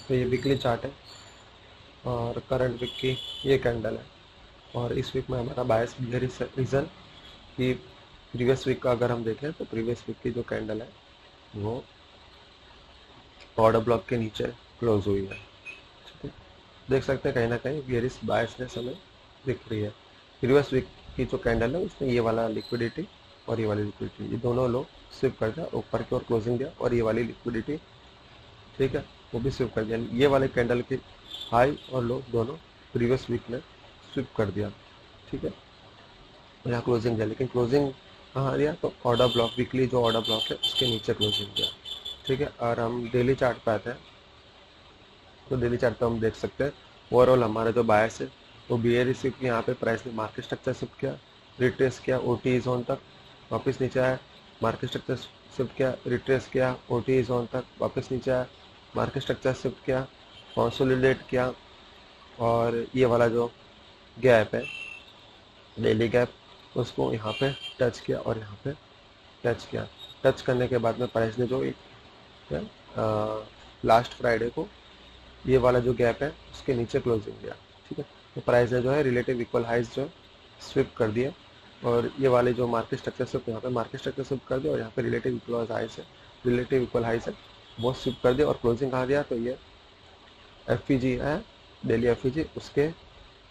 तो ये weekly chart है और करंट वीक की ये कैंडल है। और इस वीक में हमारा बायस बियरिश रीज़न कि प्रीवियस वीक का अगर हम देखें तो प्रीवियस वीक की जो कैंडल है वो ऑर्डर ब्लॉक के नीचे क्लोज हुई है। ठीक है, देख सकते हैं कहीं ना कहीं बियरिश बायसनेस हमें दिख रही है। प्रीवियस वीक की जो कैंडल है उसमें ये वाला लिक्विडिटी और ये वाली लिक्विडिटी, ये दोनों लो स्विप कर दिया, ऊपर की ओर क्लोजिंग दिया, और ये वाली लिक्विडिटी, ठीक है, वो भी स्विप कर दिया। ये वाले कैंडल के हाई और लो दोनों प्रीवियस वीक ने स्विप कर दिया। ठीक है, यहाँ क्लोजिंग दिया, लेकिन क्लोजिंग कहाँ दिया तो ऑर्डर ब्लॉक, वीकली जो ऑर्डर ब्लॉक है उसके नीचे क्लोजिंग दिया। ठीक है, और हम डेली चार्ट पे आते हैं तो डेली चार्ट पे हम देख सकते हैं ओवरऑल हमारा जो बायस है वो बियरिश की यहाँ पे प्राइस ने मार्केट स्ट्रक्चर शिफ्ट किया, रिट्रेस किया ओटी जोन तक, वापस नीचे आया, मार्केट स्ट्रक्चर शिफ्ट किया, रिट्रेस किया ओटी जोन तक, वापस नीचे आया, मार्केट स्ट्रक्चर शिफ्ट किया, कंसोलिडेट किया, और ये वाला जो गैप है डेली गैप उसको यहाँ पे टच किया और यहाँ पे टच किया। टच करने के बाद में प्राइस ने जो एक लास्ट फ्राइडे को ये वाला जो गैप है उसके नीचे क्लोजिंग दिया। ठीक है, तो प्राइस ने जो है रिलेटिव इक्वल हाइज जो है स्विप कर दिया, और ये वाले जो मार्केट स्ट्रक्चर स्विप यहाँ पे मार्केट स्ट्रक्चर स्विप कर दिया, और यहाँ पे रिलेटिव इक्वल हाइज है, रिलेटिव इक्वल हाइज है वो स्विप कर दिया, और क्लोजिंग कहाँ दिया तो ये एफ है डेली एफ उसके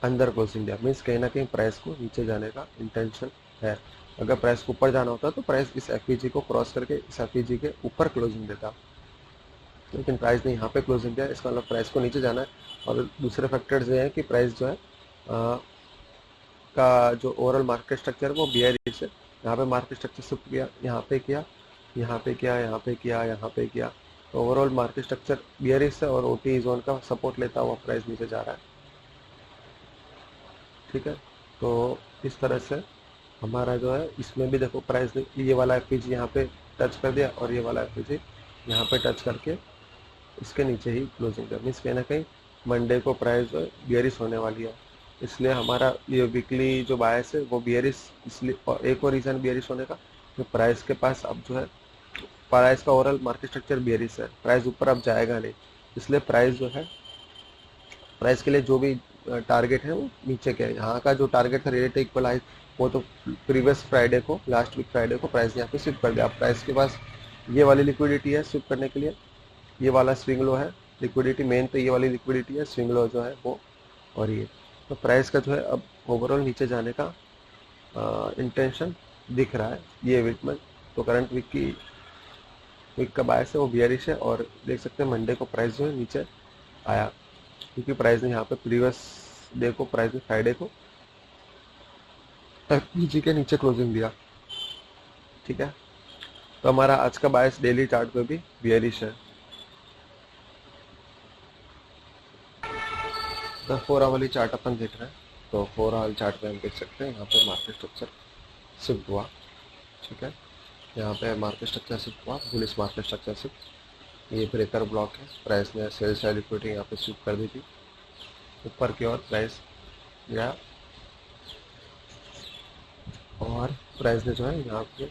अंदर क्लोजिंग दिया। मीन्स कहीं ना कहीं प्राइस को नीचे जाने का इंटेंशन है। अगर प्राइस को ऊपर जाना होता तो प्राइस इस एफ को क्रॉस करके इस एफ के ऊपर क्लोजिंग देता, लेकिन प्राइस ने यहाँ पे क्लोजिंग दिया, इसका मतलब प्राइस को नीचे जाना है। और दूसरे फैक्टर्स ये हैं कि प्राइस जो है का जो ओवरऑल मार्केट स्ट्रक्चर है वो बियरिश है। यहाँ पे मार्केट स्ट्रक्चर शिफ्ट किया, यहाँ पे किया, यहाँ पे किया, यहाँ पे किया, यहाँ पे किया, तो ओवरऑल मार्केट स्ट्रक्चर बियरिश है और ओटी जोन का सपोर्ट लेता हुआ प्राइस नीचे जा रहा है। ठीक है, तो इस तरह से हमारा जो है इसमें भी देखो प्राइस ने ये वाला एफ यहाँ पे टच कर दिया, और ये वाला एफ यहाँ पे टच करके इसके नीचे ही क्लोजिंग कर, मीन्स कहीं ना कहीं मंडे को प्राइस जो है बियरिश होने वाली है। इसलिए हमारा ये वीकली जो बायस है वो बियरिश, इसलिए और एक और रीज़न बियरिश होने का कि प्राइस के पास अब जो है प्राइस का ओवरऑल मार्केट स्ट्रक्चर बियरिश है, प्राइस ऊपर अब जाएगा नहीं, इसलिए प्राइस जो है प्राइस के लिए जो भी टारगेट है वो नीचे के है। यहाँ का जो टारगेट था रिलेटिव इक्वलाइज वो तो प्रीवियस फ्राइडे को, लास्ट वीक फ्राइडे को प्राइस यहाँ पे स्विप कर दिया। अब प्राइस के पास ये वाली लिक्विडिटी है स्विप करने के लिए, ये वाला स्विंग लो है लिक्विडिटी, मेन तो ये वाली लिक्विडिटी है, स्विंग लो जो है वो, और ये तो प्राइस का जो है अब ओवरऑल नीचे जाने का इंटेंशन दिख रहा है ये वीक में। तो करंट वीक का बायस है वो बियरिश है, और देख सकते हैं मंडे को प्राइस जो है नीचे आया, क्योंकि प्राइस ने यहाँ पे प्रीवियस डे को, प्राइस ने फ्राइडे को एफ के नीचे क्लोजिंग दिया। ठीक है, तो हमारा आज का बायस डेली चार्ट पे भी बियरिश है। तो 4 आवर वाली चार्ट अपन देख रहे हैं, तो 4 आवर चार्ट पे हम देख सकते हैं यहाँ पे मार्केट स्ट्रक्चर शिफ्ट हुआ। ठीक है, यहाँ पे मार्केट स्ट्रक्चर शिफ्ट हुआ, बुलिश मार्केट स्ट्रक्चर शिफ्ट, ये ब्रेकर ब्लॉक है, प्राइस ने सेल्स या लिक्विडिटी यहाँ पे शिफ्ट कर दी थी ऊपर की ओर, प्राइस गया और प्राइस ने जो है यहाँ पे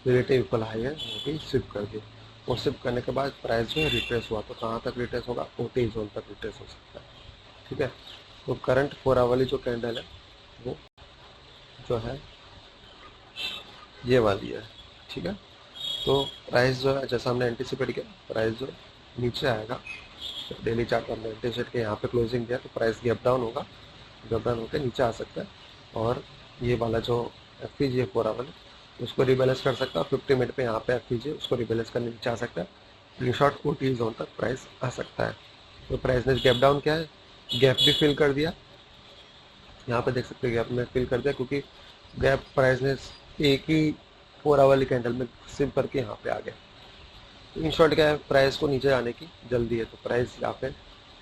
रिलेटिव इक्वल हाई है वो भी शिफ्ट कर दी। वो शिफ्ट करने के बाद प्राइस जो है रिट्रेस हुआ, तो कहाँ तक रिट्रेस होगा, ओटी जोन तक रिट्रेस हो सकता है। ठीक है, तो करंट 4 आवर वाली जो कैंडल है वो जो है ये वाली है। ठीक है, तो प्राइस जो है जैसा हमने एंटिसिपेट किया प्राइस जो नीचे आएगा, तो डेली चार्ट हमने एंटिसिपेट किया, यहाँ पे क्लोजिंग दिया तो प्राइस गैप डाउन होगा, गैप डाउन होकर नीचे आ सकता है, और ये वाला जो एफ है 4 आवर उसको रिबैलेंस कर सकता है। 50 मिनट पे यहाँ पे एफ उसको रिबैलेंस करने नीचे आ सकता है, इन शॉर्ट ओटी जोन तक प्राइस आ सकता है। तो प्राइस ने गैप डाउन किया है, गैप भी फिल कर दिया, यहाँ पे देख सकते हैं गैप में फिल कर दिया, क्योंकि गैप प्राइस ने एक ही 4 आवर वाली कैंडल में सिप करके यहाँ पे आ गया। तो इन शॉर्ट क्या है, प्राइस को नीचे आने की जल्दी है, तो प्राइस यहाँ पे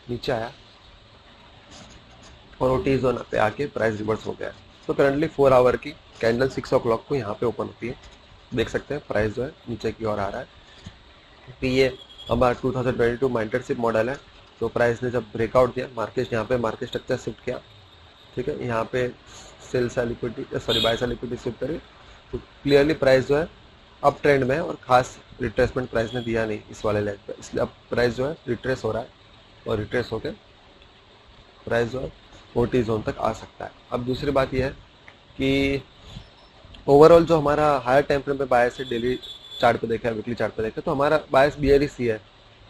नीचे आया और ओटी जोन पे आके प्राइस रिवर्स हो गया। तो करंटली 4 आवर की कैंडल 6 o'clock को यहाँ पे ओपन होती है, देख सकते हैं प्राइस जो है नीचे की ओर आ रहा है, क्योंकि ये हमारा 2022 माइंटरशिप मॉडल है। तो प्राइस ने जब ब्रेकआउट दिया, मार्केट यहाँ पे मार्केट स्ट्रक्चर शिफ्ट किया, ठीक है, यहाँ पे sales liquidity sorry buy liquidity shift करी, तो क्लियरली प्राइस जो है अप ट्रेंड में है और खास रिट्रेसमेंट प्राइस ने दिया नहीं इस वाले लेग पे, इसलिए अब प्राइस जो है रिट्रेस हो रहा है। और रिट्रेस होकर प्राइस जो है ओटी जोन तक आ सकता है। अब दूसरी बात यह है कि ओवरऑल जो हमारा हायर टाइम फ्रेम पे बायस है, डेली चार्ट पे देखा है, वीकली चार्ट पे देखा है, तो हमारा बायस बियरिश ही है।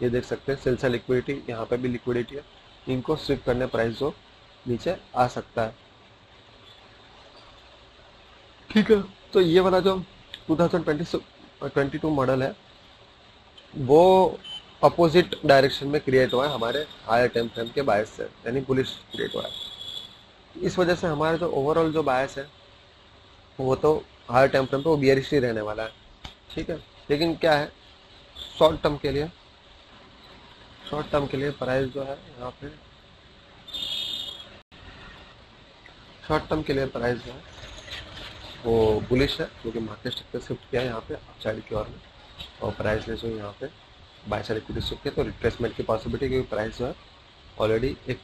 ये देख सकते हैं सेल्स एंड लिक्विडिटी, यहाँ पे भी लिक्विडिटी है, इनको स्विप करने प्राइस जो नीचे आ सकता है। ठीक है, तो ये वाला जो 2022 मॉडल है वो अपोजिट डायरेक्शन में क्रिएट हुआ है हमारे हायर टाइम फ्रेम के बायस से, यानी बुलिश क्रिएट हुआ है। इस वजह से हमारा जो ओवरऑल जो बायस है वो तो हायर टाइम फ्रेम पे वो बियरिश ही रहने वाला है। ठीक है, लेकिन क्या है, शॉर्ट टर्म के लिए प्राइस जो है यहाँ पे, शॉर्ट टर्म के लिए प्राइस जो है वो बुलिश है, क्योंकि मार्केट स्ट्रक्चर शिफ्ट किया है यहाँ पे अपसाइड की ओर में, और प्राइस ने जो यहाँ पे बाय साइड इक्विटी शिफ्ट किया, तो रिट्रेसमेंट की पॉसिबिलिटी, क्योंकि प्राइस जो है ऑलरेडी एक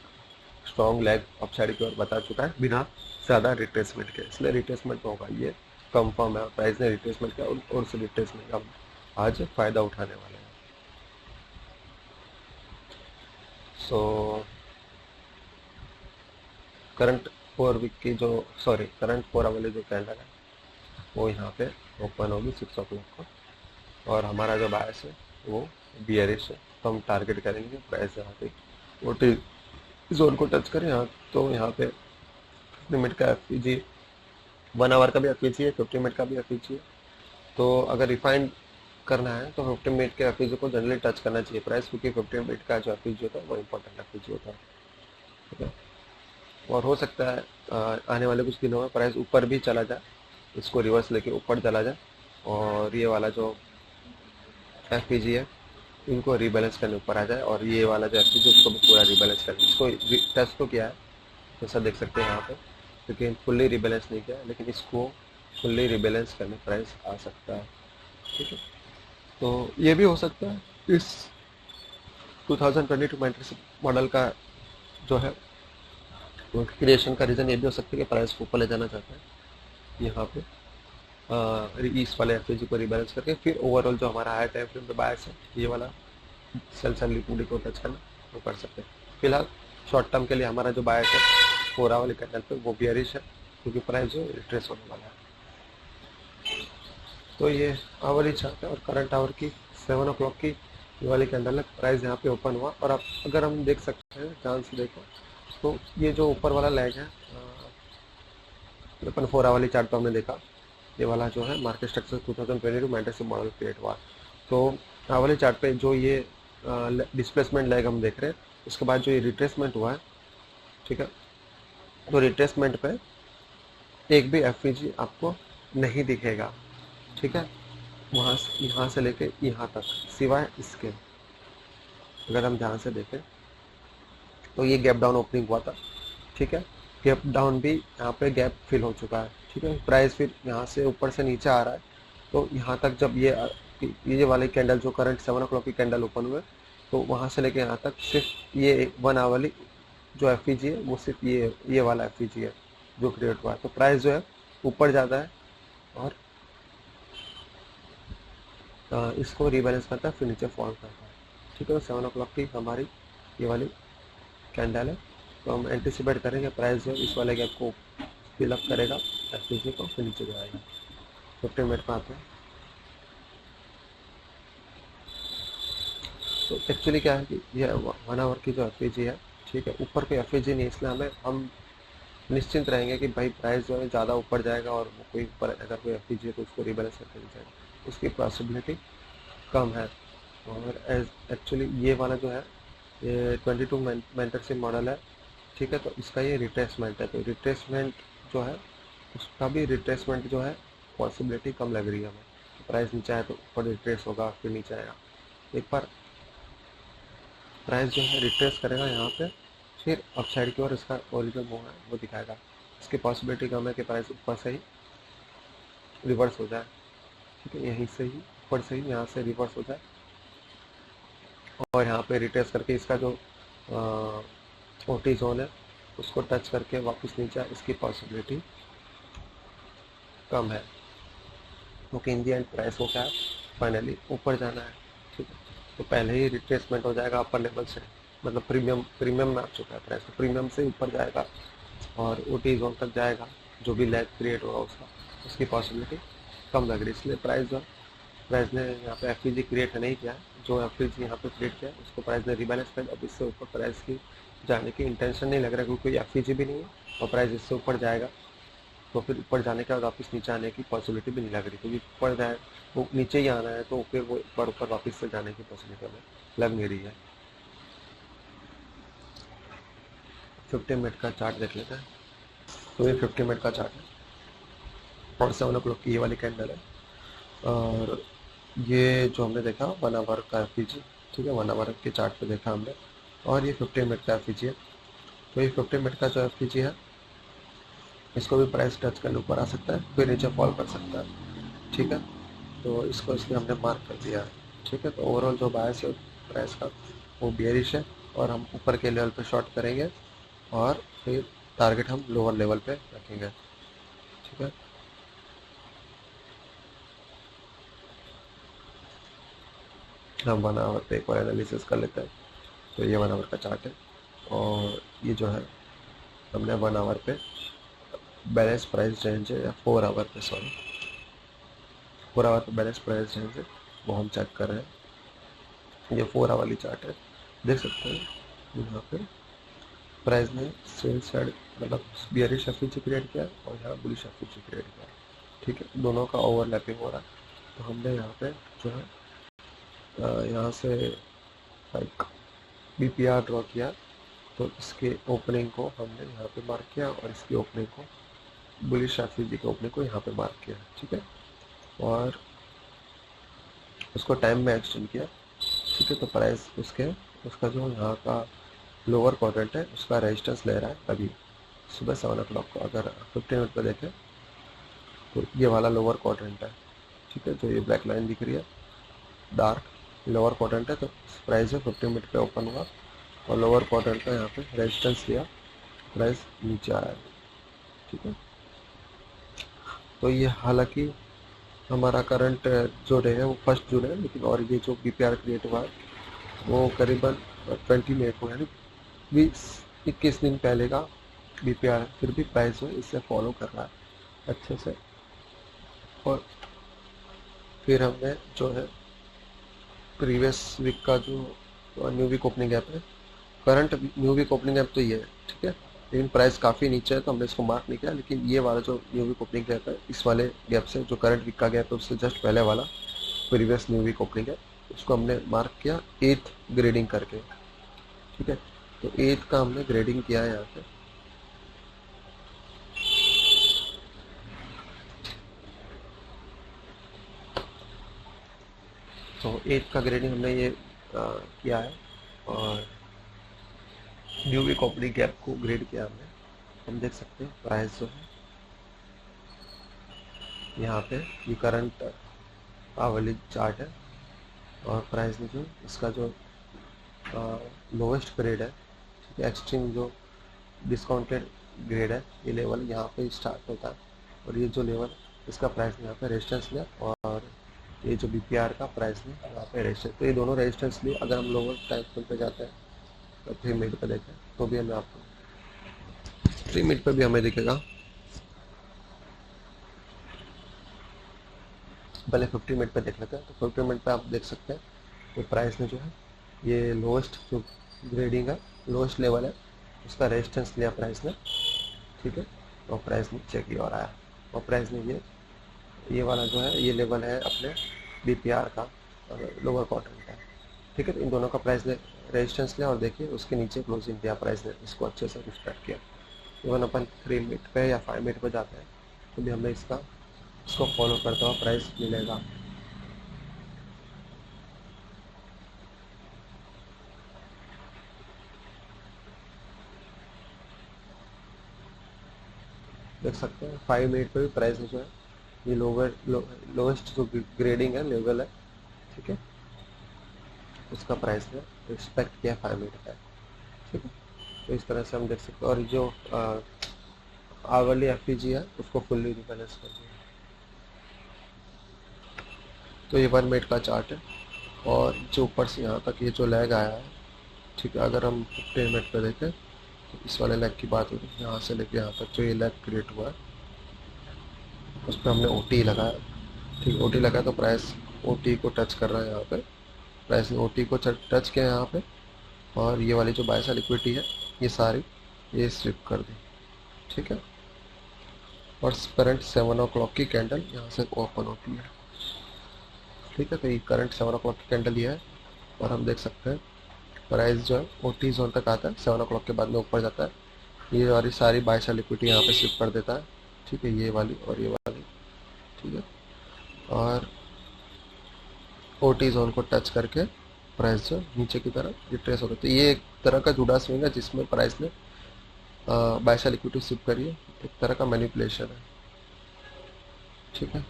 स्ट्रॉन्ग लेग अपसाइड की ओर बता चुका है बिना ज़्यादा रिट्रेसमेंट के, इसलिए रिट्रेसमेंट होगा, ये कंफर्म है। प्राइस ने रिट्रेसमेंट किया और उस रिट्रेसमेंट का आज फ़ायदा उठाने वाले हैं। सो करंट 4 वीक की जो करंट 4 वाली जो कैंडल है वो यहाँ पे ओपन होगी 6 o'clock को, और हमारा जो बायस है वो बियरिश है, तो हम टारगेट करेंगे प्राइस यहाँ पे ओटी जोन को टच करें यहाँ, तो यहाँ पे 50 मिनट का एफ 1 आवर का भी एफ है, 50 मिनट का भी एफ है। तो अगर रिफाइंड करना है तो 50 मिनट के एफ को जनरली टच करना चाहिए प्राइस, क्योंकि 50 मिनट का जो एफ होता है वो इम्पोर्टेंट एफ होता है। ठीक है, और हो सकता है आने वाले कुछ दिनों में प्राइस ऊपर भी चला जाए, इसको रिवर्स लेके ऊपर चला जाए, और ये वाला जो एफ है इनको रीबैलेंस करने ऊपर आ जाए, और ये वाला जो एफ उसको भी पूरा रीबैलेंस करने, इसको टच तो किया है जैसा देख सकते हैं यहाँ पे, लेकिन फुल्ली रिबैलेंस नहीं किया, लेकिन इसको फुल्ली रिबैलेंस करने प्राइस आ सकता है। ठीक है, तो ये भी हो सकता है इस 2022 मेंटरशिप मॉडल का जो है क्रिएशन का रीज़न ये भी हो सकता है कि प्राइस को ऊपर ले जाना चाहता है यहाँ पे इस वाले एफ को रिबैलेंस करके, फिर ओवरऑल जो हमारा हायर टाइम फ्रेम पे बायस है ये वाला सेल्स एंड लिक्विडिटी को टच करना वो कर सकते हैं। फिलहाल शॉर्ट टर्म के लिए हमारा जो बायस है 4 वाले कैंडल पे वो बियरिश है, क्योंकि प्राइस जो रिट्रेस होने वाला है। तो ये आवरली चार्ट है, और करंट आवर की 7 o'clock की ये वाली कैंडल है, प्राइस यहाँ पे ओपन हुआ, और आप अगर हम देख सकते हैं ध्यान से देखो तो ये जो ऊपर वाला लेग है अपन 4 वाली चार्ट पर हमने देखा, ये वाला जो है market structure 2022 mentorship model create हुआ। तो वाले चार्ट पे जो ये डिस्प्लेसमेंट लेग हम देख रहे हैं, उसके बाद जो ये रिट्रेसमेंट हुआ है, ठीक है, तो रिट्रेसमेंट पे एक भी एफ आपको नहीं दिखेगा। ठीक है, यहाँ से लेके यहाँ तक, सिवाय इसके, अगर हम ध्यान से देखें तो ये गैप डाउन ओपनिंग हुआ था। ठीक है, गैप डाउन भी यहाँ पे गैप फिल हो चुका है। ठीक है, प्राइस फिर यहाँ से ऊपर से नीचे आ रहा है, तो यहाँ तक जब ये वाली कैंडल जो करंट 7 o'clock की कैंडल ओपन हुए, तो वहाँ से लेके यहाँ तक सिर्फ ये 1 आवर वाली जो एफ है वो सिर्फ ये वाला एफ है जो क्रिएट हुआ है। तो प्राइस जो है ऊपर ज़्यादा है और इसको रिबैलेंस करता है, फिर नीचे फॉल करता है। ठीक है, तो 7 o'clock की हमारी ये वाली कैंडल है, तो हम एंटिसिपेट करेंगे प्राइस जो इस वाले गैप को फिलअप करेगा एफ को, फिर नीचे जाएगा। 15 मिनट में आते हैं। तो एक्चुअली क्या है कि ये 1 आवर की जो एफ है, ठीक है, ऊपर कोई एफ नहीं है, इसलिए हम निश्चिंत रहेंगे कि भाई प्राइस जो है ज़्यादा ऊपर जाएगा, और वो कोई ऊपर अगर कोई एफ है तो उसको रिबैलेंस करके नहीं जाएगा, उसकी पॉसिबिलिटी कम है। और एक्चुअली ये वाला जो है ये 22 मेंटरशिप मॉडल है। ठीक है, तो इसका ये रिट्रेसमेंट है, तो रिट्रेसमेंट जो है उसका भी रिट्रेसमेंट जो है पॉसिबिलिटी कम लग रही है हमें। तो प्राइस नीचे आए तो ऊपर रिट्रेस होगा, फिर नीचे आएगा, एक बार प्राइस जो है रिट्रेस करेगा यहाँ पे, फिर अपसाइड की ओर इसका ओरिजिनल मूव है वो दिखाएगा। इसकी पॉसिबिलिटी कम है कि प्राइस ऊपर से ही रिवर्स हो जाए। ठीक है, यहीं से ही ऊपर से ही यहाँ से रिवर्स हो जाए, और यहाँ पे रिट्रेस करके इसका जो ओटी जोन है उसको टच करके वापस नीचे, इसकी पॉसिबिलिटी कम है, क्योंकि इन दी एंड प्राइस को क्या है फाइनली ऊपर जाना है। ठीक है, तो पहले ही रिट्रेसमेंट हो जाएगा अपर लेवल से, मतलब प्रीमियम प्रीमियम में आ चुका है प्राइस, तो प्रीमियम से ऊपर जाएगा और OT जोन तक जाएगा, जो भी लैग क्रिएट होगा उसकी पॉसिबिलिटी कम लग रही है। इसलिए प्राइस ने यहाँ पे एफ क्रिएट नहीं किया है, जो एफ यहाँ पे क्रिएट किया है उसको प्राइस ने रिबैलेंस कर। अब इससे ऊपर प्राइस की जाने की इंटेंशन नहीं लग रहा है, क्योंकि कोई एफ भी नहीं है और प्राइस इससे ऊपर जाएगा तो फिर ऊपर जाने के बाद वापस नीचे आने की पॉसिबिलिटी भी नहीं लग रही, क्योंकि ऊपर जाए वो नीचे ही आना है तो फिर वो ऊपर वापस से जाने की पॉसिबिलिटी हमें लग नहीं रही है। 50 मिनट का चार्ट देख लेते हैं। तो ये 50 मिनट का चार्ट है और 7 o'clock की ये वाली कैंडल है, और ये जो हमने देखा 1 आवर का एफ, ठीक है, 1 आवर के चार्ट पे देखा हमने, और ये 50 मिनट का एफ है। तो ये 50 मिनट का जो एफ है इसको भी प्राइस टच करने ऊपर आ सकता है, फिर नीचे फॉल कर सकता है, ठीक है। तो इसको इसलिए हमने मार्क कर दिया है, ठीक है। तो ओवरऑल जो बायस है प्राइस का वो बेयरिश है, और हम ऊपर के लेवल पे शॉर्ट करेंगे और फिर टारगेट हम लोअर लेवल पे रखेंगे, ठीक है। हम 1 आवर पे एक और एनालिसिस कर लेते हैं। तो ये 1 आवर का चार्ट है, और ये जो है हमने 1 आवर पे बैलेंस प्राइस रेंज है, या 4 आवर पे, सॉरी 4 आवर पे बैलेंस प्राइस रेंज है, वो हम चेक कर रहे हैं। ये 4 आवर वाली चार्ट है, देख सकते हैं यहाँ पे प्राइस ने सेल साइड मतलब बियरिश एफईजी क्रिएट किया और यहाँ बुलिश एफईजी क्रिएट किया, ठीक है। दोनों का ओवरलैपिंग हो रहा है। तो हमने यहाँ पे जो है यहाँ से लाइक BPR ड्रॉ किया, तो इसके ओपनिंग को हमने यहाँ पे मार्क किया और इसकी ओपनिंग को बुलिश एफईजी के ओपनिंग को यहाँ पे मार्क किया, ठीक है, और उसको टाइम में एक्सटेंड किया, ठीक है। तो प्राइस उसका जो यहाँ का लोअर क्वाड्रेंट है उसका रेजिस्टेंस ले रहा है अभी सुबह 7 o'clock को। अगर 15 मिनट पर देखें तो ये वाला लोअर क्वाड्रेंट है, ठीक है, जो ये ब्लैक लाइन दिख रही है डार्क लोअर क्वाड्रेंट है। तो प्राइस है 15 मिनट पे ओपन हुआ और लोअर क्वाड्रेंट का यहाँ पे रेजिस्टेंस लिया, प्राइस नीचे आया, ठीक है। तो ये हालांकि हमारा करंट जो डे है वो 1 जून है, लेकिन और ये जो BPR क्रिएट हुआ है वो करीबन 20 मई को, यानी 20-21 दिन पहले का BPR है। फिर भी प्राइस में इससे फॉलो कर रहा है अच्छे से। और फिर हमने जो है प्रीवियस वीक का जो न्यू वीक ओपनिंग गैप है, current new week opening gap तो ये है, ठीक है, लेकिन प्राइस काफ़ी नीचे है तो हमने इसको मार्क नहीं किया। लेकिन ये वाला जो न्यू वीक ओपनिंग गैप है, इस वाले गैप से जो करंट वीक का गैप है उससे जस्ट पहले वाला प्रीवियस न्यू वीक ओपनिंग है, उसको हमने मार्क किया 8th ग्रेडिंग करके, ठीक है। तो 8th का हमने ग्रेडिंग किया है यहाँ पे, तो 8th का ग्रेडिंग हमने ये किया है, और न्यू वीक ओपनिंग गैप को ग्रेड किया हमने। हम देख सकते हैं प्राइस जो है यहाँ पे ये करंट आवली चार्ट है, और प्राइस में जो इसका जो लोवेस्ट ग्रेड है, ठीक है, एक्सट्रीम जो डिस्काउंटेड ग्रेड है, ये लेवल यहाँ पे स्टार्ट होता है, और ये जो लेवल इसका प्राइस ने यहाँ पे रेजिस्टेंस लिया, और ये जो BPR का प्राइस ने यहाँ पे रेजिस्टेंस, तो ये दोनों रेजिस्टेंस लिए। अगर हम लोअर टाइम फ्रेम पे जाते हैं तो 3 मिनट पे देखें तो भी हमें आपको 3 मिनट पे भी हमें दिखेगा। पहले 50 मिनट पे देख लेते हैं। तो 50 मिनट पे आप देख सकते हैं तो प्राइस ने जो है ये लोएस्ट जो ग्रेडिंग है, लोएस्ट लेवल है, उसका रेजिस्टेंस लिया प्राइस ने, ठीक है, और प्राइस नीचे की ओर आया, और प्राइस ने ये वाला जो है ये लेवल है अपने BPR का लोअर क्वाड्रेंट है, ठीक है। तो इन दोनों का प्राइस ने रेजिस्टेंस लिया और देखिए उसके नीचे क्लोजिंग दिया, प्राइस ने इसको अच्छे से रिस्पेक्ट किया। इवन अपन 3 मिनट पे या 5 मिनट पे जाते हैं तो भी हमें इसको फॉलो करता हुआ प्राइस मिलेगा। देख सकते हैं 5 मिनट पे भी प्राइस जो है ये लोवेस्ट जो ग्रेडिंग है लेवल है, ठीक है, उसका प्राइस ने रिस्पेक्ट किया 5 मिनट का, ठीक है। तो इस तरह से हम देख सकते हैं, और जो आवरली एफईजी है उसको फुल्ली रिबैलेंस कर दिया। तो ये 1 मिनट का चार्ट है, और जो ऊपर से यहाँ तक ये जो लैग आया है, ठीक है, अगर हम 15 मिनट पे देखें तो इस वाले लेग की बात हो रही है, यहाँ से लेके यहाँ तक जो ये लेग क्रिएट हुआ है उस पर हमने ओ टी लगाया। ठीक, ओ टी लगाया तो प्राइस ओ टी को टच कर रहा है यहाँ पे, प्राइस ने ओ टी को टच किया यहाँ पे, और ये वाली जो बाय लिक्विडिटी है ये सारी ये स्विप कर दी। ठीक है, और करंट 7 o'clock की कैंडल यहाँ से ओपन होती है। ठीक है, तो ये करंट 7 o'clock की कैंडल ये है, और हम देख सकते हैं प्राइस जो है ओ टी जोन तक आता है, 7 o'clock के बाद में ऊपर जाता है। ये वाली सारी बाय लिक्विडिटी यहाँ पे स्विप कर देता है। ठीक है, ये वाली और ये वाली। ठीक है, और ओ टी जोन को टच करके प्राइस जो नीचे की तरफ रिट्रेस होता है। तो ये एक तरह का जुड़ा स्विंग है जिसमें प्राइस ने बाय लिक्विडिटी स्विप करी है, एक तरह का मैनिपुलेशन है। ठीक है,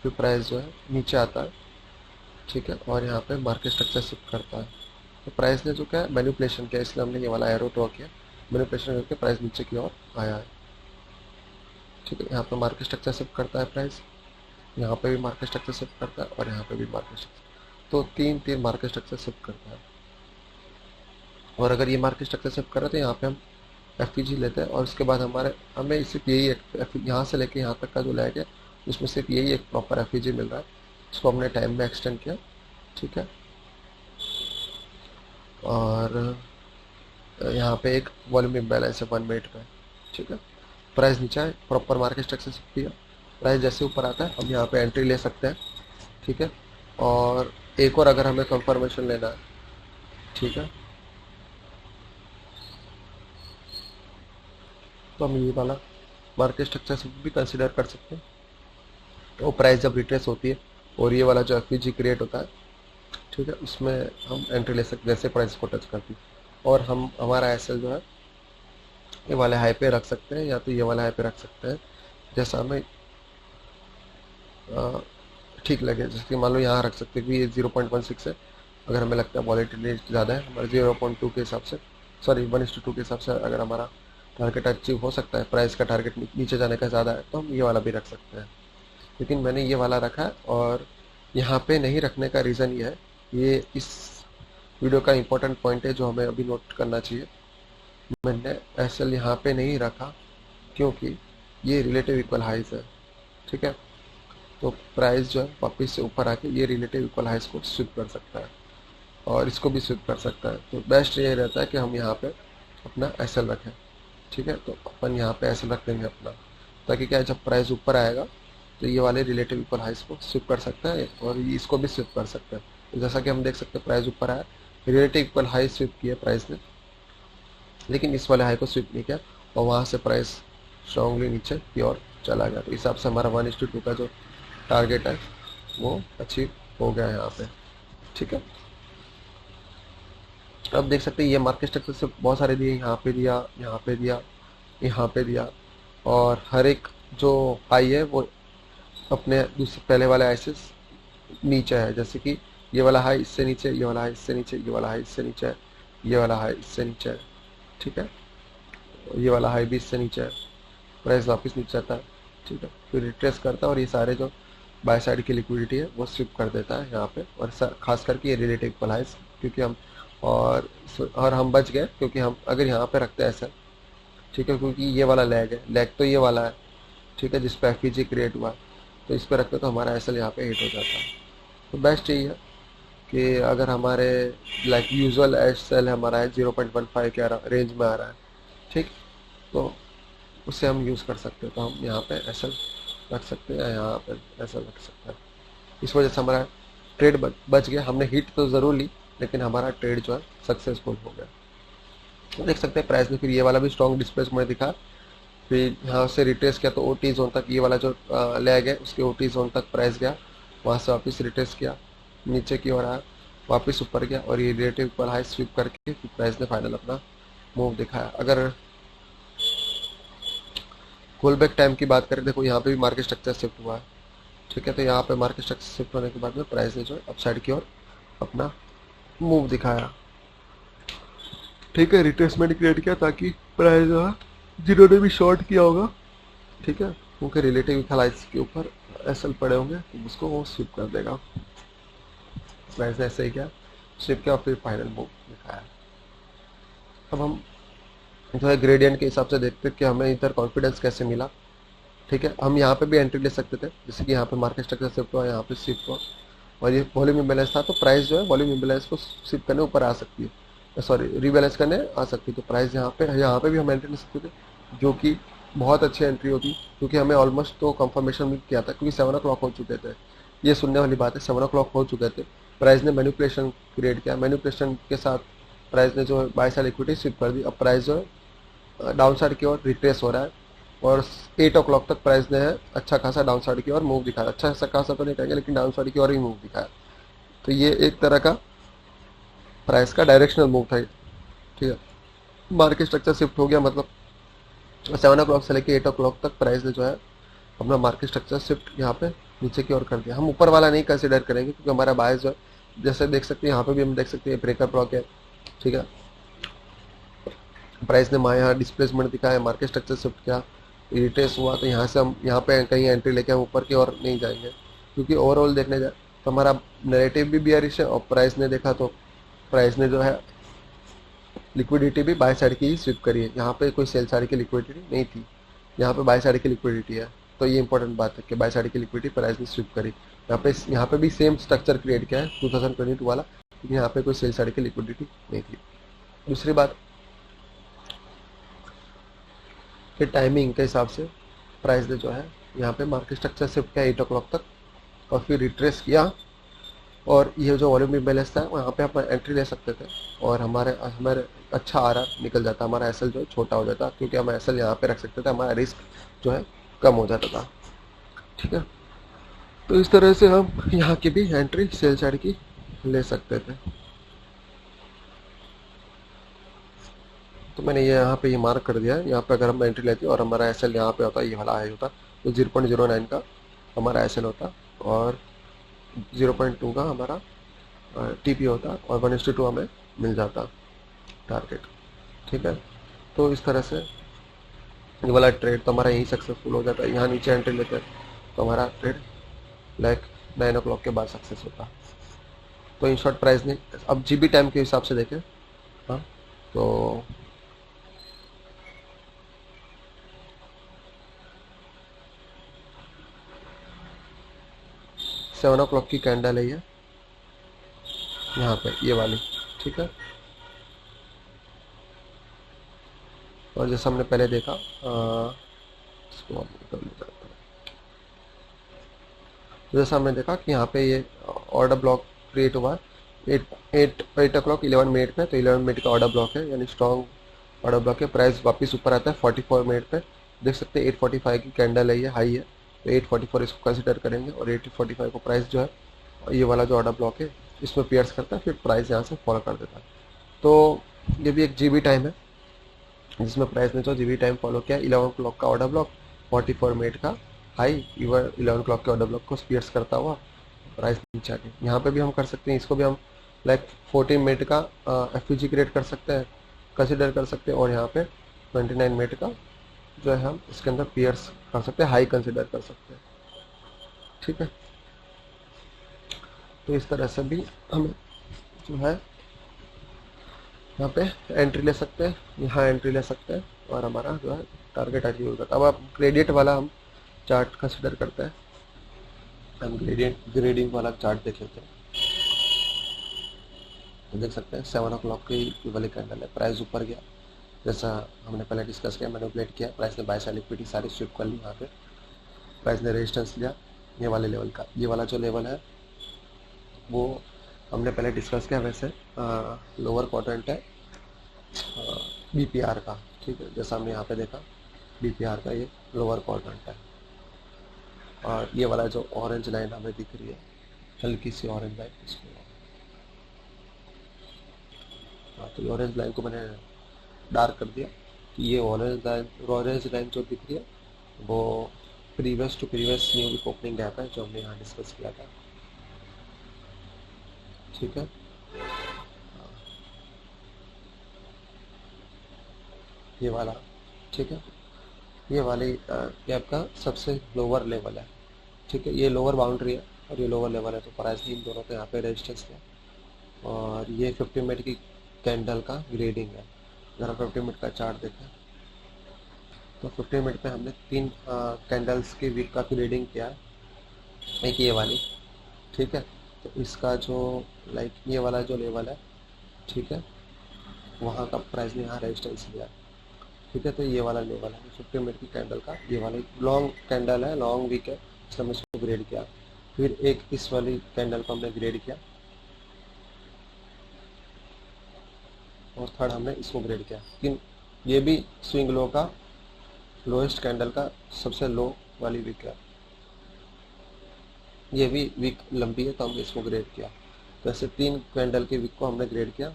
फिर प्राइस जो है नीचे आता है। ठीक है, और यहाँ पे मार्केट स्ट्रक्चर शिफ्ट करता है। तो प्राइस ने जो क्या मैनिपुलेशन किया, इसलिए हमने ये वाला एरो ड्रॉ किया, मैनिपुलेशन करके प्राइस नीचे की ओर आया है। ठीक है, यहाँ पे मार्केट स्ट्रक्चर शिफ्ट करता है प्राइस, यहाँ पे भी मार्केट स्ट्रक्चर शिफ्ट करता है, और यहाँ पे भी मार्केट स्ट्रक्चर, तो तीन मार्केट स्ट्रक्चर शिफ्ट करता है। और अगर ये मार्केट स्ट्रक्चर शिफ्ट कर रहे तो यहाँ पे हम एफ लेते हैं, और उसके बाद हमें सिर्फ यही एक यहाँ से लेके यहाँ तक का जो लैग है उसमें सिर्फ यही एक प्रॉपर एफ मिल रहा है, इसको हमने टाइम में एक्सटेंड किया। ठीक है, और यहाँ पे एक वॉल्यूम इम्बैलेंस है 1 मिनट में। ठीक है, प्राइस नीचे है, प्रॉपर मार्केट स्ट्रक्चर शिफ्ट किया, प्राइस जैसे ऊपर आता है हम यहाँ पे एंट्री ले सकते हैं। ठीक है, और एक और अगर हमें कंफर्मेशन लेना है, ठीक है, तो हम ये वाला मार्केट स्ट्रक्चर भी कंसिडर कर सकते हैं। तो प्राइस जब रिट्रेस होती है और ये वाला जो एफ क्रिएट होता है, ठीक है, उसमें हम एंट्री ले सकते जैसे प्राइस को टच करती, और हम हमारा एस जो है ये वाले हाई पे रख सकते हैं या तो ये वाला हाई पे रख सकते हैं, जैसा हमें ठीक लगे। जैसे कि मान लो यहाँ रख सकते हैं कि ये 0.16 है, अगर हमें लगता है वॉलेटिलिटी ज़्यादा है, हमारे 0.2 के हिसाब से, सॉरी 1:2 के हिसाब से अगर हमारा टारगेट अचीव हो सकता है, प्राइस का टारगेट नीचे जाने का ज़्यादा है, तो हम ये वाला भी रख सकते हैं। लेकिन मैंने ये वाला रखा है, और यहाँ पे नहीं रखने का रीज़न ये है, ये इस वीडियो का इम्पोर्टेंट पॉइंट है जो हमें अभी नोट करना चाहिए। मैंने एस एल यहाँ पे नहीं रखा क्योंकि ये रिलेटिव इक्वल हाइज है। ठीक है, तो प्राइस जो है वापस से ऊपर आके ये रिलेटिव इक्वल हाइज को स्विप कर सकता है, और इसको भी स्विप कर सकता है। तो बेस्ट ये रहता है कि हम यहाँ पे अपना एस एल रखें। ठीक है, तो अपन यहाँ पे एस एल रख देंगे अपना, ताकि क्या है जब प्राइस ऊपर आएगा तो ये वाले रिलेटिव इक्वल हाइज को स्विप कर सकता है, और इसको भी स्विप कर सकता है। तो जैसा कि हम देख सकते हैं प्राइस ऊपर आया, रिलेटिव इक्वल हाई स्विप किया प्राइस ने, लेकिन इस वाले हाई को स्विप नहीं किया, और वहाँ से प्राइस स्ट्रांगली नीचे की ओर चला गया। तो इस हिसाब से हमारा 1:2 का जो टारगेट है वो अचीव हो गया यहाँ पे। ठीक है, अब देख सकते हैं ये मार्केट स्ट्रक्चर से बहुत सारे दिए, यहाँ पे दिया, यहाँ पे दिया, यहाँ पे दिया, और हर एक जो हाई है वो अपने दूसरे पहले वाले हाई से नीचे है। जैसे कि ये वाला हाई इससे नीचे, ये वाला हाई इससे नीचे, ये वाला हाई इससे नीचे है, ये वाला हाई इससे नीचे है। ठीक है, ये वाला हाई भी इससे नीचे है, प्राइस वापस नीचे आता है। ठीक है, फिर रिट्रेस करता है, और ये सारे जो बाय साइड की लिक्विडिटी है वो स्विप कर देता है यहाँ पे, और खास करके ये रिलेटिव इक्वल हाइज, क्योंकि हम और हम बच गए क्योंकि हम अगर यहाँ पे रखते हैं ऐसा, ठीक है, क्योंकि ये वाला लैग है, लैग तो ये वाला है, ठीक है, जिस पर एफ क्रिएट हुआ, तो इस पर रखते तो हमारा एस एल यहाँ पे हिट हो जाता है। तो बेस्ट यही है कि अगर हमारे लाइक यूजुअल एस एल हमारा है 0.15 के रेंज में आ रहा है, ठीक, तो उससे हम यूज़ कर सकते हैं। तो हम यहाँ पे एस एल रख सकते हैं, यहाँ पे एस एल रख सकते हैं। इस वजह से हमारा ट्रेड बच गया, हमने हिट तो ज़रूर ली लेकिन हमारा ट्रेड जो है सक्सेसफुल हो गया। तो देख सकते हैं प्राइस ने फिर ये वाला भी स्ट्रॉन्ग डिस्प्लेसमेंट दिखा, फिर यहाँ से रिट्रेस किया तो ओ टी जोन तक, ये वाला जो लैग है उसके ओ टी जोन तक प्राइस गया, वहाँ से वापस रिट्रेस किया, नीचे की ओर आया, वापस ऊपर गया, और ये रिलेटिव इक्वल हाई स्विप करके फिर प्राइस ने फाइनल अपना मूव दिखाया। अगर होल बैक टाइम की बात करें, देखो यहाँ पे भी मार्केट स्ट्रक्चर शिफ्ट हुआ है। ठीक है, तो यहाँ पे मार्केट स्ट्रक्चर शिफ्ट होने के बाद में प्राइस ने जो अपसाइड की ओर अपना मूव दिखाया। ठीक है, रिट्रेसमेंट क्रिएट किया ताकि प्राइस जो है जिन्होंने भी शॉर्ट किया होगा, ठीक है, क्योंकि रिलेटिव इक्वल हाइज के ऊपर एसएल पड़े होंगे तो उसको वो स्विप कर देगा। प्राइस ने ऐसे ही किया, स्विप किया और फिर फाइनल मूव दिखाया। अब हम जो है ग्रेडियंट के हिसाब से देखते हैं कि हमें इधर कॉन्फिडेंस कैसे मिला। ठीक है, हम यहाँ पे भी एंट्री ले सकते थे, जैसे कि यहाँ पे मार्केट स्ट्रक्चर शिफ्ट हुआ, यहाँ पे शिफ्ट हुआ और ये वॉल्यूम इम्बैलेंस था, तो प्राइस जो है वॉल्यूम इम्बैलेंस को शिफ्ट करने ऊपर आ सकती है, सॉरी रीबैलेंस करने आ सकती है। तो प्राइस यहाँ पे भी हम एंट्री ले सकते थे, जो कि बहुत अच्छी एंट्री होती, क्योंकि हमें ऑलमोस्ट तो कंफर्मेशन मिल किया था, क्योंकि 7 o'clock हो चुके थे। ये सुनने वाली बात है, 7 o'clock हो चुके थे, प्राइस ने मैनिपुलेशन क्रिएट किया, मैनिपुलेशन के साथ प्राइस ने जो बाय साइड इक्विटी शिफ्ट कर दी। अब प्राइस जो है डाउन साइड की ओर रिट्रेस हो रहा है और 8 o'clock तक प्राइस ने अच्छा खासा डाउन साइड की ओर मूव दिखाया, अच्छा खासा तो नहीं कहेंगे लेकिन डाउन साइड की ओर ही मूव दिखाया। तो ये एक तरह का प्राइस का डायरेक्शनल मूव था। ठीक है, मार्केट स्ट्रक्चर शिफ्ट हो गया, मतलब 7 o'clock से लेके 8 o'clock तक प्राइस ने जो है अपना मार्केट स्ट्रक्चर शिफ्ट यहाँ पे नीचे की ओर कर दिया। हम ऊपर वाला नहीं कंसिडर करेंगे, क्योंकि हमारा बायस जो है जैसे देख सकते हैं यहाँ पे भी हम देख सकते हैं ब्रेकर ब्लॉक है। ठीक है, प्राइस ने यहाँ डिस्प्लेसमेंट दिखाया, मार्केट स्ट्रक्चर शिफ्ट किया, रिट्रेस हुआ, तो यहाँ से हम यहाँ पे कहीं एंट्री लेके हम ऊपर की ओर नहीं जाएंगे, क्योंकि ओवरऑल देखने जाए तो हमारा नैरेटिव भी बियरिश है और प्राइस ने देखा तो प्राइस ने जो है लिक्विडिटी भी बाय साइड की ही स्विप करी है। यहाँ पे कोई सेल साइड की लिक्विडिटी नहीं थी, यहाँ पे बाय साइड की लिक्विडिटी है। तो ये इंपॉर्टेंट बात है कि बाय साइड की लिक्विडिटी प्राइस ने स्विप करी। यहाँ पे भी सेम स्ट्रक्चर क्रिएट किया है 2022 वाला, लेकिन यहाँ पे कोई सेल साइड की लिक्विडिटी नहीं थी। दूसरी बात कि टाइमिंग के हिसाब से प्राइस ने जो है यहाँ पे मार्केट स्ट्रक्चर शिफ्ट किया 8 o'clock तक और फिर रिट्रेस किया, और ये जो वॉल्यूम बैलेंस था वहाँ पे हम एंट्री ले सकते थे और हमारे हमारे अच्छा आरआर निकल जाता, हमारा एसएल जो है छोटा हो जाता, क्योंकि हम एसएल यहाँ पे रख सकते थे, हमारा रिस्क जो है कम हो जाता था। ठीक है, तो इस तरह से हम यहाँ की भी एंट्री सेल साइड की ले सकते थे। तो मैंने ये यहाँ पे ये मार्क कर दिया है, यहाँ पे अगर हम एंट्री लेते और हमारा एसएल यहाँ पे होता, ये वाला हाई होता, तो 0.09 का हमारा एसएल होता और 0.2 का हमारा टीपी होता और 1:2 हमें मिल जाता टारगेट। ठीक है, तो इस तरह से ये वाला ट्रेड तो हमारा यहीं सक्सेसफुल हो जाता है। यहाँ नीचे एंट्री लेते हैं तो हमारा ट्रेड लाइक 9 o'clock के बाद सक्सेस होता। तो इन शॉर्ट प्राइस ने अब जीबी टाइम के हिसाब से देखें, हाँ, तो सेवन ओ क्लॉक की कैंडल है ये यहाँ पे, ये वाली। ठीक है, और जैसा हमने पहले देखा इसको कर लेते हैं। तो जैसा हमने देखा कि यहाँ पे ये ऑर्डर ब्लॉक क्रिएट हुआ 8 o'clock 11 मिनट पे, तो 11 मिनट का ऑर्डर ब्लॉक है, यानी स्ट्रॉन्ग ऑर्डर ब्लॉक है। प्राइस वापस ऊपर आता है 44 मिनट पे, देख सकते हैं 845 की कैंडल है, ये हाई है, तो 844 इसको कंसिडर करेंगे और 845 को प्राइस जो है ये वाला जो ऑर्डर ब्लॉक है इसमें पियर्स करता है, फिर प्राइस यहाँ से फॉलो कर देता है। तो ये भी एक जीबी टाइम है जिसमें प्राइस ने जो जीबी टाइम फॉलो किया, 11 o'clock का ऑर्डर ब्लॉक 44 मिनट का हाई 11 o'clock के ऑर्डर ब्लॉक को पियर्स करता हुआ प्राइस नीचे आ गई। यहाँ पे भी हम कर सकते हैं, इसको भी हम लाइक 14 मिनट का एफयूजी क्रिएट कर सकते हैं, कंसिडर कर सकते हैं, और यहाँ पे 29 मिनट का जो है हम इसके अंदर पियर्स कर सकते हैं, हाई कंसिडर कर सकते हैं। ठीक है, तो इस तरह से भी हमें जो है यहाँ पे एंट्री ले सकते हैं, यहाँ एंट्री ले सकते हैं और हमारा जो है टारगेट अचीव हो जाता है। अब आप ग्रेडियंट वाला हम चार्ट कंसिडर करते हैं, हम ग्रेडिंग वाला चार्ट देख लेते हैं। तो देख सकते हैं 7 o'clock की वाली कैंडल है, प्राइस ऊपर गया, जैसा हमने पहले डिस्कस किया, मैनिपुलेट किया, प्राइस ने बाय साइड लिक्विडिटी सारी स्विप कर ली। यहाँ पे प्राइस ने रेजिस्टेंस लिया ये वाले लेवल का, ये वाला जो लेवल है वो हमने पहले डिस्कस किया, वैसे लोअर क्वाड्रेंट है बीपीआर का। ठीक है, जैसा हमने यहाँ पे देखा बीपीआर का ये लोअर क्वाड्रेंट है, और ये वाला जो ऑरेंज लाइन हमें दिख रही है, हल्की सी ऑरेंज लाइन, इसको तो ये ऑरेंज लाइन को मैंने डार्क कर दिया कि ये ऑरेंज लाइन जो दिख रही है वो previous to previous new week opening gap है, जो हमने यहाँ डिस्कस किया था। ठीक है, ये वाला, ठीक है, ये वाली गैप का सबसे लोअर लेवल है। ठीक है, ये लोअर बाउंड्री है, और ये लोअर लेवल है, तो प्राइस ने इन दोनों को यहाँ पे रेजिस्टेंस लिया। और ये 50 मिनट की कैंडल का ग्रेडिंग है। अगर हम 50 मिनट का चार्ट देखें तो 50 मिनट पे हमने 3 कैंडल्स की वीक का ग्रेडिंग किया है। एक ये वाली, ठीक है, तो इसका जो ये वाला जो लेवल है, ठीक है, वहाँ का प्राइस ने यहाँ रेजिस्टेंस लिया, ठीक है, तो ये वाला लेवल है 50 मिनट की कैंडल का। ये वाला लॉन्ग कैंडल है, लॉन्ग वीक है, इसलिए हमने इसको ग्रेड किया। फिर एक इस वाली कैंडल को हमने ग्रेड किया, और थर्ड हमने इसको ग्रेड किया। लेकिन ये भी स्विंग लो का लोएस्ट कैंडल का सबसे लो वाली वीक है, ये भी वीक लंबी है, तो हमने इसको ग्रेड किया। तो ऐसे 3 कैंडल की वीक को हमने ग्रेड किया।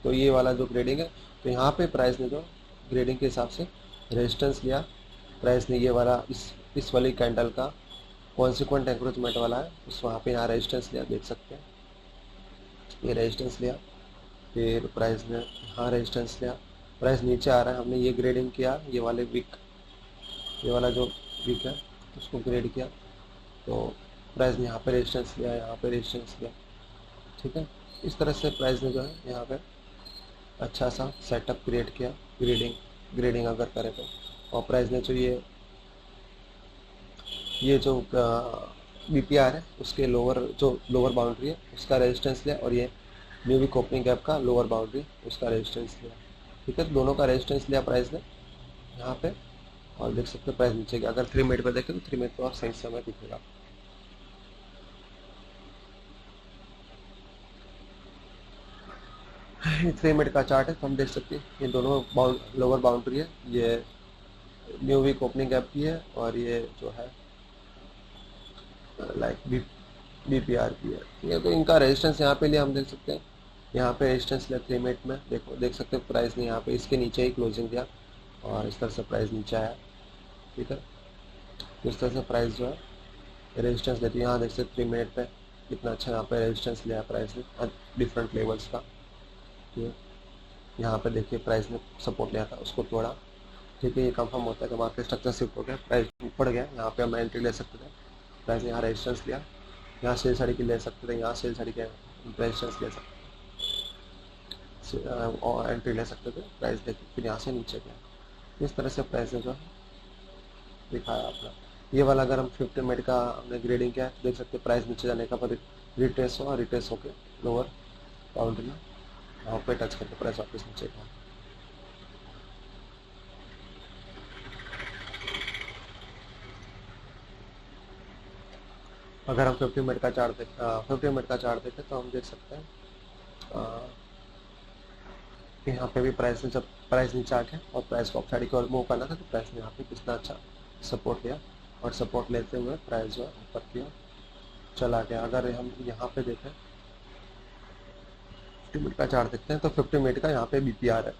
तो ये वाला जो ग्रेडिंग है, तो यहाँ पे प्राइस ने जो ग्रेडिंग के हिसाब से रेजिस्टेंस लिया, प्राइस ने ये वाला इस वाली कैंडल का कॉन्सिक्वेंट एंक्रोचमेंट वाला है, उस वहाँ पे यहाँ रेजिस्टेंस लिया, देख सकते हैं, ये रेजिस्टेंस लिया। फिर प्राइस ने यहाँ रेजिस्टेंस लिया, प्राइस नीचे आ रहा है, हमने ये ग्रेडिंग किया, ये वाले वीक, ये वाला जो वीक है उसको ग्रेड किया, तो प्राइस ने यहाँ पे रेजिस्टेंस लिया, यहाँ पे रेजिस्टेंस लिया, ठीक है। इस तरह से प्राइस ने जो है यहाँ पे अच्छा सा सेटअप क्रिएट किया, ग्रेडिंग अगर करें तो। और प्राइस ने जो ये जो बीपीआर है उसके लोअर बाउंड्री है उसका रेजिस्टेंस लिया, और ये न्यू वीक ओपनिंग गैप का लोअर बाउंड्री उसका रेजिस्टेंस लिया, ठीक है। दोनों का रेजिस्टेंस लिया प्राइस ने यहाँ पे, और देख सकते हैं प्राइस नीचे गया। अगर 3 मिनट पर देखें तो 3 मिनट पर और सही समय दिखेगा। 3 मिनट का चार्ट है, तो हम देख सकते हैं ये दोनों लोअर बाउंड्री है, ये न्यू वीक ओपनिंग गैप की है, और ये जो है बीपीआर की है, ठीक है। तो इनका रेजिस्टेंस यहाँ पे लिया, हम देख सकते हैं यहाँ पे रेजिस्टेंस लिया 3 मिनट में, देख सकते हैं प्राइस ने यहाँ पे इसके नीचे ही क्लोजिंग दिया, और इस तरह से प्राइस नीचे आया, ठीक है। इस तरह से प्राइस जो है रेजिस्टेंस लेती है। यहाँ देख सकते 3 मिनट पे कितना अच्छा यहाँ पे रेजिस्टेंस लिया प्राइस ने डिफरेंट लेवल्स का, ठीक है। यहाँ पे देखिए प्राइस ने सपोर्ट लिया था, उसको तोड़ा, ठीक है। ये कंफर्म होता है कि मार्केट स्ट्रक्चर शिफ्ट हो गया, प्राइस ऊपर गया, यहाँ पे हम एंट्री ले सकते थे, प्राइस ने यहाँ रेजिस्टेंस लिया, यहाँ सेल साड़ी की ले सकते थे, यहाँ सेल साड़ी के रेजिस्टेंस ले सकते और एंट्री ले सकते थे, प्राइस देखिए फिर यहाँ से नीचे गया। इस तरह से प्राइस ने जो है दिखाया अपना। ये वाला अगर हम 50 मिनट का हमने ग्रेडिंग किया तो देख सकते प्राइस नीचे जाने का पर रिट्रेस होके लोअर बाउंड्री में वहाँ पे टच करके प्राइस वापस नीचे गया। अगर हम 50 मिनट का चार्ट देखें तो हम देख सकते हैं यहाँ पे भी प्राइस ने जब प्राइस नीचे आके और प्राइस को अपसाइड की ओर मूव करना था, तो प्राइस ने यहाँ पे कितना अच्छा सपोर्ट लिया, और सपोर्ट लेते हुए प्राइस जो है ऊपर की ओर चला गया। अगर हम यहाँ पे देखें 50 मिनट का चार्ट देखते हैं तो 50 मिनट का यहाँ पे बीपीआर है,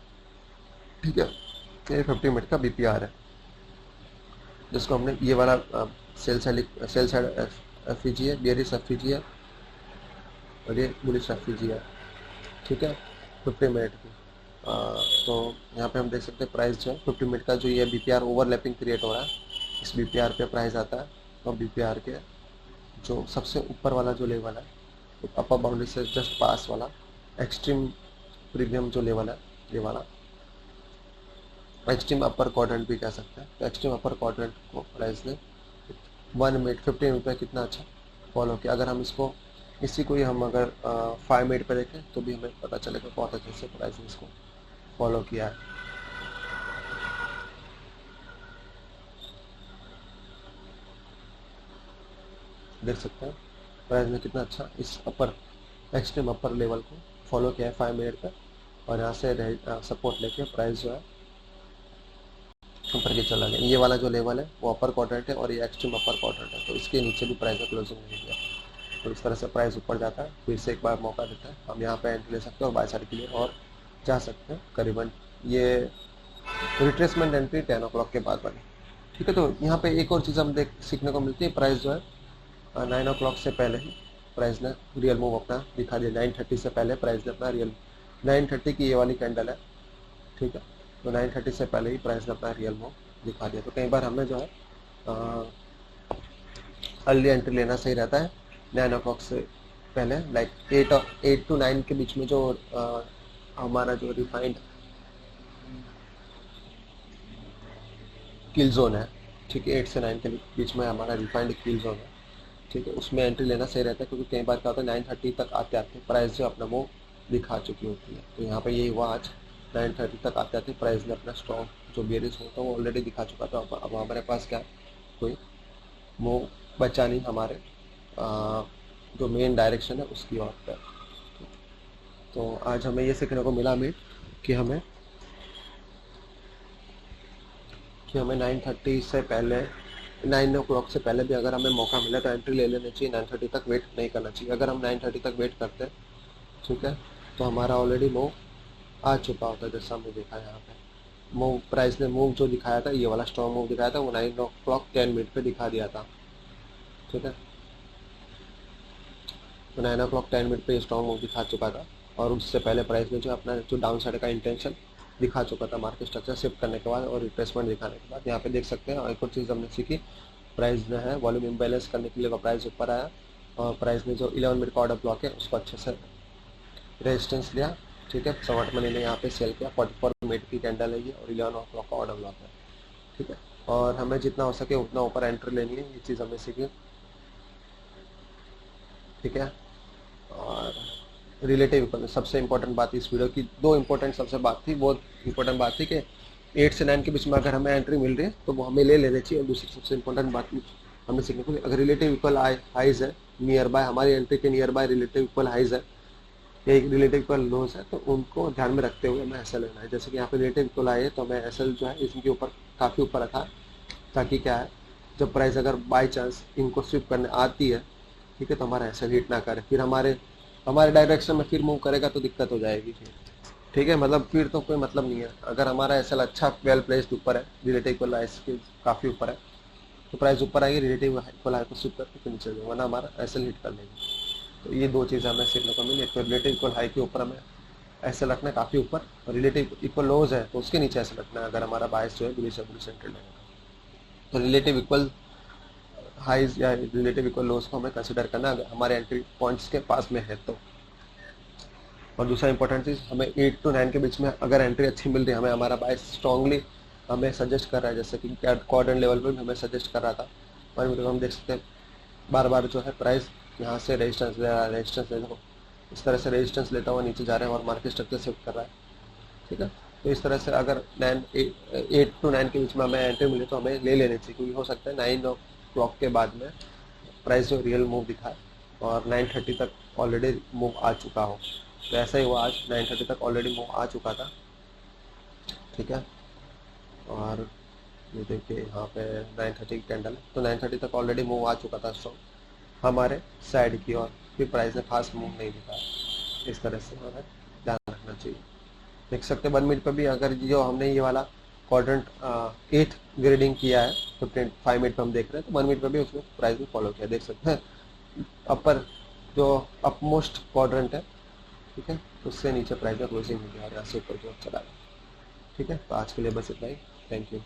ठीक है। ये 50 मिनट का बीपीआर है, जिसको हमने ये वाला सेल साइड एफईजी है, बेयरिश एफईजी है, और ये बुलिश एफईजी है, ठीक है, 50 मिनट की। तो यहाँ पे हम देख सकते हैं प्राइस जो है 50 मिनट का जो ये बीपीआर ओवरलैपिंग क्रिएट हो रहा है, इस बीपीआर पे प्राइस आता है, और बीपीआर के जो सबसे ऊपर वाला जो लेवल है, तो अपर बाउंड्री से जस्ट पास वाला एक्सट्रीम प्रीमियम जो लेवल है, ये वाला एक्सट्रीम अपर क्वाड्रेंट भी कह सकते हैं। तो एक्सट्रीम अपर क्वाड्रेंट को प्राइस ने 1 मिनट 15 मिनट पे कितना अच्छा फॉलो किया। अगर हम इसको इसी को ही हम अगर 5 मिनट पे देखें तो भी हमें पता चलेगा बहुत अच्छे से प्राइस ने इसको फॉलो किया है। देख सकते हैं प्राइस ने कितना अच्छा इस एक्सट्रीम अपर लेवल को फॉलो किया है 5 मिनट पे, और यहाँ से सपोर्ट लेके प्राइस जो है ऊपर के चला गया। ये वाला जो लेवल है वो अपर क्वाड्रेंट है, और ये एक्सट्रीम अपर क्वाड्रेंट है, तो इसके नीचे भी प्राइस ने क्लोजिंग नहीं किया, तो इस तरह से प्राइस ऊपर जाता है, फिर से एक बार मौका देता है, हम यहाँ पे एंट्री ले सकते हैं और बाय साइड के लिए और जा सकते हैं। करीबन ये रिट्रेसमेंट एंट्री 10 o'clock के बाद बनी, ठीक है। तो यहाँ पे एक और चीज़ हम सीखने को मिलती है, प्राइस जो है 9 o'clock से पहले ही प्राइस ने रियल मूव अपना दिखा दिया। 9:30 से पहले प्राइस ने अपना रियल 9:30 की ये वाली कैंडल है, ठीक है, तो 9:30 से पहले ही प्राइस ने अपना रियल मूव दिखा दिया। तो कई बार हमें जो है अर्ली एंट्री लेना सही रहता है, 9 o'clock से पहले, लाइक 8 to 9 के बीच में जो हमारा जो रिफाइंड किल जोन है, ठीक है, 8 से 9 के बीच में हमारा रिफाइंड किल जोन है, ठीक है, उसमें एंट्री लेना सही रहता है, क्योंकि कई बार क्या होता है 9:30 तक आते आते प्राइस जो अपना वो दिखा चुकी होती है। तो यहाँ पे यही हुआ, आज 9:30 तक आते आते प्राइस ने अपना स्ट्रॉन्ग जो बेरिश होता है वो ऑलरेडी दिखा चुका था। अब हमारे पास क्या कोई वो बचा नहीं हमारे जो मेन डायरेक्शन है उसकी ओर पर। तो आज हमें ये सीखने को मिला मीट कि हमें 9:30 से पहले 9 o'clock से पहले भी अगर हमें मौका मिले तो एंट्री ले लेनी चाहिए। 9:30 तक वेट नहीं करना चाहिए। अगर हम 9:30 तक वेट करते हैं, ठीक है, तो हमारा ऑलरेडी मूव आ चुका होता है। जैसा हमने देखा यहाँ पे मूव, प्राइस ने मूव जो दिखाया था, ये वाला स्ट्रॉन्ग मूव दिखाया था, वो 9:10 पे दिखा दिया था, ठीक है। तो 9:10 पे स्ट्रॉन्ग मूव दिखा चुका था, और उससे पहले प्राइस ने जो अपना जो डाउन साइड का इंटेंशन दिखा चुका था मार्केट स्ट्रक्चर शिफ्ट करने के बाद और रिट्रेसमेंट दिखाने के बाद। यहाँ पे देख सकते हैं एक और चीज़ हमने सीखी, प्राइस जो है वॉल्यूम इम्बैलेंस करने के लिए प्राइस ऊपर आया, और प्राइस ने जो 11 मिनट का ऑर्डर ब्लॉक है उसको अच्छे से रेजिस्टेंस लिया, ठीक है। स्मार्ट मनी ने यहाँ पे सेल किया, 44 मिनट की कैंडल है ये, और 11 o'clock का ऑर्डर ब्लॉक है, ठीक है। और हमें जितना हो सके उतना ऊपर एंट्री लेनी है, ये चीज़ हमने सीखी, ठीक है। और रिलेटिव इक्वल सबसे इंपॉर्टेंट बात इस वीडियो की, दो इंपॉर्टेंट सबसे बात थी, बहुत इंपॉर्टेंट बात थी कि 8 से 9 के बीच में अगर हमें एंट्री मिल रही है तो वो हमें ले लेनी चाहिए। और दूसरी सबसे इंपॉर्टेंट बात हमें सीखने को, अगर रिलेटिव इक्वल हाइज है नियर बाय, हमारी एंट्री के near by relative equal highs है या रिलेटिव इक्वल लोज है, तो उनको ध्यान में रखते हुए हमें एसएल लेना है। जैसे कि यहाँ पे रिलेटिव इक्वल हाई है तो हमें एसएल जो है इसके ऊपर काफ़ी ऊपर रखा है, ताकि क्या है जब प्राइस अगर बाई चांस इनको स्विप करने आती है, ठीक है, तो हमारा एसएल हिट ना करे, फिर हमारे डायरेक्शन में फिर मूव करेगा तो दिक्कत हो जाएगी फिर, ठीक है। मतलब फिर तो कोई मतलब नहीं है। अगर हमारा एसएल अच्छा वेल प्लेस्ड ऊपर है, रिलेटिव इक्वल हाई के काफ़ी ऊपर है, तो प्राइस ऊपर आएगी, रिलेटिव इक्वल हाई को स्विप करके फिर नीचे जाएगा, वरना हमारा एसएल हिट कर लेगी। तो ये दो चीज़ें हमें सीखने को मिली। तो रिलेटिव इक्वल हाई के ऊपर हमें ऐसे रखना है काफ़ी ऊपर, और रिलेटिव इक्वल लोज है तो उसके नीचे ऐसे रखना है अगर हमारा बायस जो है बुलिश एंट्री लेने का। तो रिलेटिव इक्वल हाइज या रिलेटिव इक्वल लोज को हमें कंसिडर करना अगर हमारे एंट्री पॉइंट्स के पास में है तो। और दूसरा इंपॉर्टेंट चीज़, हमें 8 to 9 के बीच में अगर एंट्री अच्छी मिल रही है, हमें हमारा बायस स्ट्रांगली हमें सजेस्ट कर रहा है, जैसे कि क्वाड्रेंट लेवल पर भी हमें सजेस्ट कर रहा था, पर वीडियो हम देख सकते हैं बार बार जो है प्राइस यहाँ से रेजिस्टेंस ले रहा है, रेजिस्टेंस ले रहा है, इस तरह से रेजिस्टेंस लेता हुआ नीचे जा रहा है और मार्केट स्ट्रक्चर शिफ्ट कर रहा है, ठीक है। तो इस तरह से अगर 8 to 9 के बीच में हमें एंट्री मिले तो हमें ले लेनी चाहिए, क्योंकि हो सकता है 9 o'clock के बाद में प्राइस जो रियल मूव दिखाए और 9:30 तक ऑलरेडी मूव आ चुका हो। तो ऐसा ही हुआ, आज 9:30 तक ऑलरेडी मूव आ चुका था, ठीक है। और ये देखिए यहाँ पे 9:30 की कैंडल है, तो 9:30 तक ऑलरेडी मूव आ चुका था स्ट्रॉन्ग हमारे साइड की, और फिर प्राइस ने फास्ट मूव नहीं दिखाया। इस तरह से हमें ध्यान रखना चाहिए। देख सकते 1 मिनट पर भी अगर जो हमने ये वाला क्वाड्रेंट 8 ग्रेडिंग किया है, तो 5 मिनट पर हम देख रहे हैं, तो 1 मिनट पर भी उसमें प्राइस ने फॉलो किया, देख सकते हैं अपर जो अपमोस्ट क्वाड्रेंट है, ठीक है, उससे नीचे प्राइस में क्लोजिंग हो गया और यहाँ से ऊपर जो चला गया, ठीक है। तो आज के लिए बस इतना ही, थैंक यू।